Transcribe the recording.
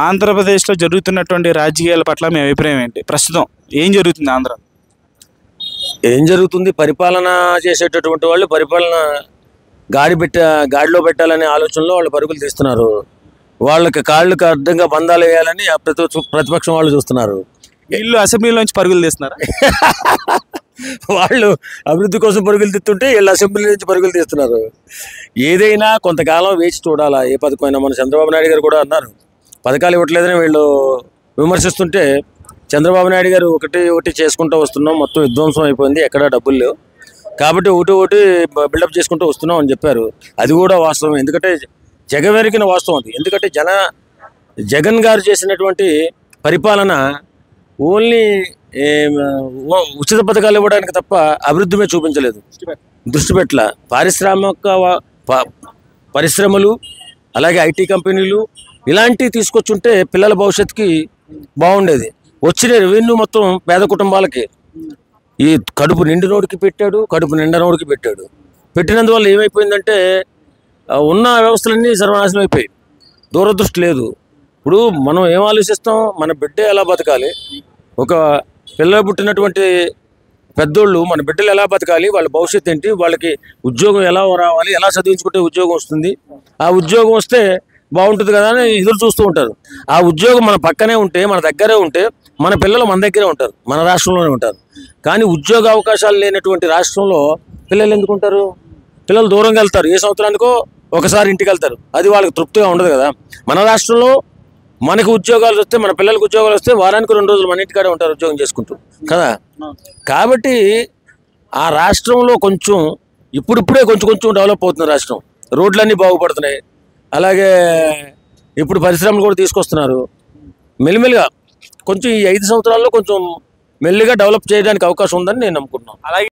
ఆంధ్రప్రదేశ్లో జరుగుతున్నటువంటి రాజకీయాల పట్ల మీ అభిప్రాయం ఏంటి? ప్రస్తుతం ఏం జరుగుతుంది ఆంధ్ర? ఏం జరుగుతుంది? పరిపాలన చేసేటటువంటి వాళ్ళు పరిపాలన గాడిలో పెట్టాలనే ఆలోచనలో వాళ్ళు పరుగులు తీస్తున్నారు. వాళ్ళకి కాళ్ళకి అడ్డంగా బంధాలు వేయాలని ప్రతిపక్షం వాళ్ళు చూస్తున్నారు. వీళ్ళు అసెంబ్లీలోంచి పరుగులు తీస్తున్నారు. వాళ్ళు అభివృద్ధి కోసం పరుగులు తీస్తుంటే వీళ్ళు అసెంబ్లీ నుంచి పరుగులు తీస్తున్నారు. ఏదైనా కొంతకాలం వేచి చూడాలా ఏ పథకమైనా. మన చంద్రబాబు నాయుడు గారు కూడా అన్నారు పథకాలు ఇవ్వట్లేదని వీళ్ళు విమర్శిస్తుంటే, చంద్రబాబు నాయుడు గారు ఒకటి చేసుకుంటూ వస్తున్నాం, మొత్తం విధ్వంసం అయిపోయింది, ఎక్కడ డబ్బులు లేవు కాబట్టి ఒకటి బిల్డప్ చేసుకుంటూ వస్తున్నాం అని చెప్పారు. అది కూడా వాస్తవం. ఎందుకంటే జగమెరిగిన వాస్తవం అది. ఎందుకంటే జగన్ గారు చేసినటువంటి పరిపాలన ఓన్లీ ఉచిత పథకాలు ఇవ్వడానికి తప్ప అభివృద్ధి మీద చూపించలేదు, దృష్టి పెట్టల. పరిశ్రమలు అలాగే ఐటీ కంపెనీలు ఇలాంటివి తీసుకొచ్చుంటే పిల్లల భవిష్యత్తుకి బాగుండేది. వచ్చిన రెవెన్యూ మొత్తం పేద కుటుంబాలకి ఈ కడుపు నిండినోడికి పెట్టాడు, కడుపు నిండనోడికి పెట్టాడు. పెట్టినందువల్ల ఏమైపోయిందంటే ఉన్న వ్యవస్థలన్నీ సర్వనాశనం అయిపోయాయి. దూరదృష్టి లేదు. ఇప్పుడు మనం ఏం ఆలోచిస్తాం, మన బిడ్డ ఎలా బతకాలి, ఒక పిల్లలు పుట్టినటువంటి పెద్దోళ్ళు మన బిడ్డలు ఎలా బతకాలి, వాళ్ళ భవిష్యత్తు ఏంటి, వాళ్ళకి ఉద్యోగం ఎలా రావాలి, ఎలా చదివించుకుంటే ఉద్యోగం వస్తుంది, ఆ ఉద్యోగం వస్తే బాగుంటుంది కదా అని ఎదురు చూస్తూ ఉంటారు. ఆ ఉద్యోగం మన పక్కనే ఉంటే, మన దగ్గరే ఉంటే మన పిల్లలు మన దగ్గరే ఉంటారు, మన రాష్ట్రంలోనే ఉంటారు. కానీ ఉద్యోగ అవకాశాలు లేనటువంటి రాష్ట్రంలో పిల్లలు ఎందుకు ఉంటారు? పిల్లలు దూరంగా వెళ్తారు, ఏ సంవత్సరానికో ఒకసారి ఇంటికి వెళ్తారు. అది వాళ్ళకి తృప్తిగా ఉండదు కదా. మన రాష్ట్రంలో మనకు ఉద్యోగాలు వస్తే, మన పిల్లలకు ఉద్యోగాలు వస్తే వారానికి 2 రోజులు మన ఇంటికాడే ఉంటారు ఉద్యోగం చేసుకుంటూ కదా. కాబట్టి ఆ రాష్ట్రంలో కొంచెం ఇప్పుడిప్పుడే కొంచెం డెవలప్ అవుతుంది రాష్ట్రం. రోడ్లన్నీ బాగుపడుతున్నాయి, అలాగే ఇప్పుడు పరిశ్రమలు కూడా తీసుకొస్తున్నారు. మెల్లిమెల్లిగా కొంచెం ఈ 5 సంవత్సరాల్లో కొంచెం మెల్లిగా డెవలప్ చేయడానికి అవకాశం ఉందని నేను నమ్ముకుంటున్నాను. అలాగే